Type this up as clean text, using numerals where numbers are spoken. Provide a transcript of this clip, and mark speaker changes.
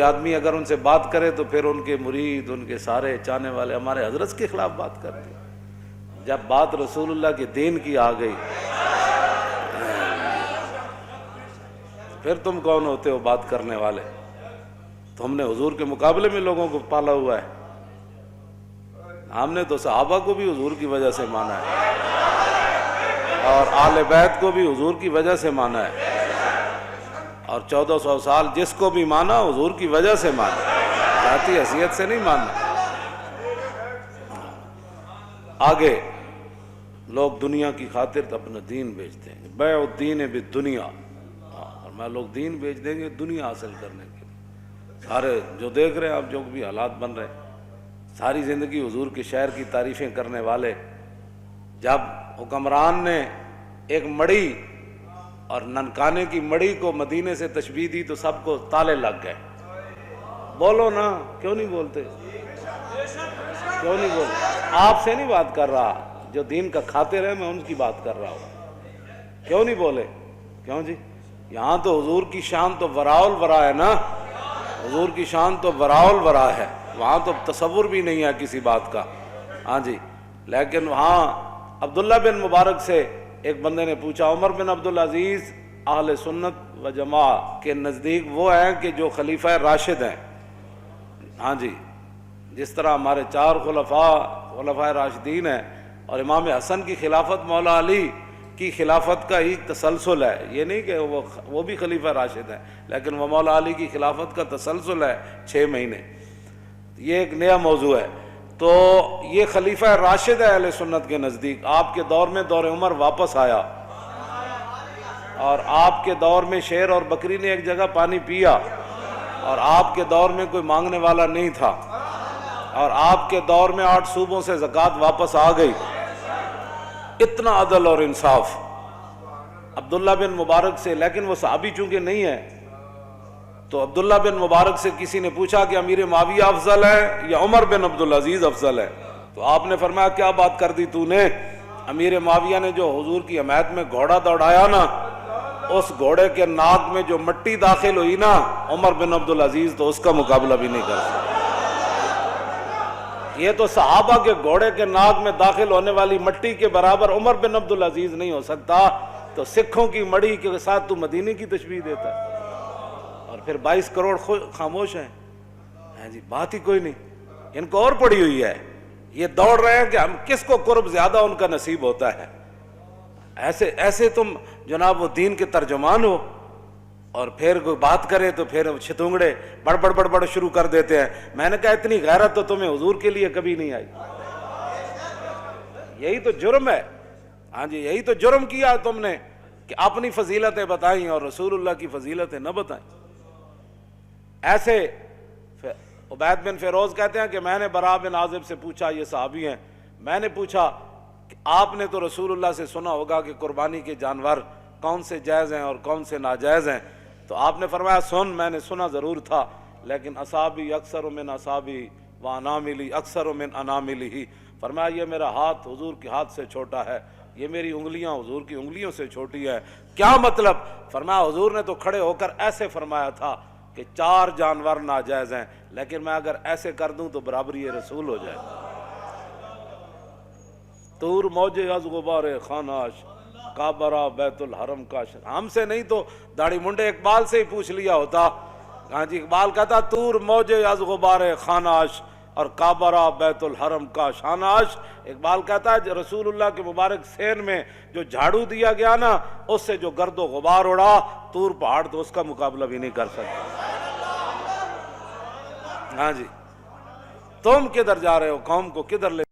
Speaker 1: آدمی اگر ان سے بات کرے تو پھر ان کے مرید، ان کے سارے چاہنے والے ہمارے حضرت کے خلاف بات کرتے ہیں۔ جب بات رسول اللہ کے دین کی آ گئی پھر تم کون ہوتے ہو بات کرنے والے؟ تو ہم نے حضور کے مقابلے میں لوگوں کو پالا ہوا ہے۔ ہم نے تو صحابہ کو بھی حضور کی وجہ سے مانا ہے اور آل بیت کو بھی حضور کی وجہ سے مانا ہے، اور 1400 سال جس کو بھی مانا حضور کی وجہ سے مانا، ذاتی حیثیت سے نہیں ماننا۔ آگے لوگ دنیا کی خاطر اپنا دین بیچتے ہیں، بیع الدین بالدنیا، اور میں لوگ دین بیچ دیں گے دنیا حاصل کرنے کے لیے۔ سارے جو دیکھ رہے ہیں آپ، جو بھی حالات بن رہے ہیں، ساری زندگی حضور کے شہر کی تعریفیں کرنے والے، جب حکمران نے ایک مڑی اور ننکانے کی مڑی کو مدینے سے تشبیہ دی تو سب کو تالے لگ گئے۔ بولو نا، کیوں نہیں بولتے؟ کیوں نہیں بولتے؟ آپ سے نہیں بات کر رہا، جو دین کا خاطر ہے میں ان کی بات کر رہا ہوں۔ کیوں نہیں بولے؟ کیوں جی؟ یہاں تو حضور کی شان تو وراء الورا ہے نا، حضور کی شان تو وراء الورا ہے، وہاں تو تصور بھی نہیں ہے کسی بات کا۔ ہاں جی، لیکن وہاں عبداللہ بن مبارک سے ایک بندے نے پوچھا، عمر بن عبدالعزیز اہل سنت و جماعت کے نزدیک وہ ہیں کہ جو خلیفہ راشد ہیں؟ ہاں جی، جس طرح ہمارے 4 خلفاء راشدین ہیں، اور امام حسن کی خلافت مولا علی کی خلافت کا ایک تسلسل ہے، یہ نہیں کہ وہ بھی خلیفہ راشد ہیں، لیکن وہ مولا علی کی خلافت کا تسلسل ہے 6 مہینے۔ یہ ایک نیا موضوع ہے۔ تو یہ خلیفہ راشد ہے اہل سنت کے نزدیک۔ آپ کے دور میں دور عمر واپس آیا، اور آپ کے دور میں شیر اور بکری نے ایک جگہ پانی پیا، اور آپ کے دور میں کوئی مانگنے والا نہیں تھا، اور آپ کے دور میں 8 صوبوں سے زکوٰۃ واپس آ گئی۔ اتنا عدل اور انصاف عبداللہ بن مبارک سے، لیکن وہ صحابی چونکہ نہیں ہے، تو عبداللہ بن مبارک سے کسی نے پوچھا کہ امیر معاویہ افضل ہے یا عمر بن عبدالعزیز افضل ہے؟ تو آپ نے فرمایا کیا بات کر دی تو نے؟ امیر معاویہ نے جو حضور کی حمایت میں گھوڑا دوڑایا نا، اس گھوڑے کے ناک میں جو مٹی داخل ہوئی نا، عمر بن عبدالعزیز تو اس کا مقابلہ بھی نہیں کر سکتا۔ یہ تو صحابہ کے گھوڑے کے ناک میں داخل ہونے والی مٹی کے برابر عمر بن عبدالعزیز نہیں ہو سکتا، تو سکھوں کی مڑی کے ساتھ تو مدینے کی تشبیہ دیتا ہے، اور پھر 22 کروڑ خاموش ہیں۔ جی بات ہی کوئی نہیں، ان کو اور پڑی ہوئی ہے، یہ دوڑ رہے ہیں کہ ہم کس کو قرب زیادہ ان کا نصیب ہوتا ہے۔ ایسے تم جناب وہ دین کے ترجمان ہو، اور پھر کوئی بات کرے تو پھر چھتونگڑے بڑ شروع کر دیتے ہیں۔ میں نے کہا اتنی غیرت تو تمہیں حضور کے لیے کبھی نہیں آئی، یہی تو جرم ہے۔ ہاں جی، یہی تو جرم کیا تم نے کہ اپنی فضیلتیں بتائیں اور رسول اللہ کی فضیلتیں نہ بتائیں۔ ایسے عبید بن فیروز کہتے ہیں کہ میں نے براء بن عازب سے پوچھا، یہ صحابی ہیں، میں نے پوچھا کہ آپ نے تو رسول اللہ سے سنا ہوگا کہ قربانی کے جانور کون سے جائز ہیں اور کون سے ناجائز ہیں؟ تو آپ نے فرمایا سن، میں نے سنا ضرور تھا، لیکن اصابی اکثر من اصابی واناملی اکثر من اناملی، فرمایا یہ میرا ہاتھ حضور کے ہاتھ سے چھوٹا ہے، یہ میری انگلیاں حضور کی انگلیوں سے چھوٹی ہے۔ کیا مطلب؟ فرمایا حضور نے تو کھڑے ہو کر ایسے فرمایا تھا کہ 4 جانور ناجائز ہیں، لیکن میں اگر ایسے کر دوں تو برابری رسول ہو جائے۔ طور موج از غبار خاناش، کعبہ بیت الحرم کا ہم سے نہیں تو داڑھی منڈے اقبال سے ہی پوچھ لیا ہوتا۔ ہاں جی، اقبال کہتا طور موج از غبار خاناش اور کعبہ بیت الحرم کا شاناش۔ اقبال کہتا ہے رسول اللہ کے مبارک سین میں جو جھاڑو دیا گیا نا، اس سے جو گرد و غبار اڑا، طور پہاڑ تو اس کا مقابلہ بھی نہیں کر سکتا۔ ہاں جی، تم کدھر جا رہے ہو؟ قوم کو کدھر لے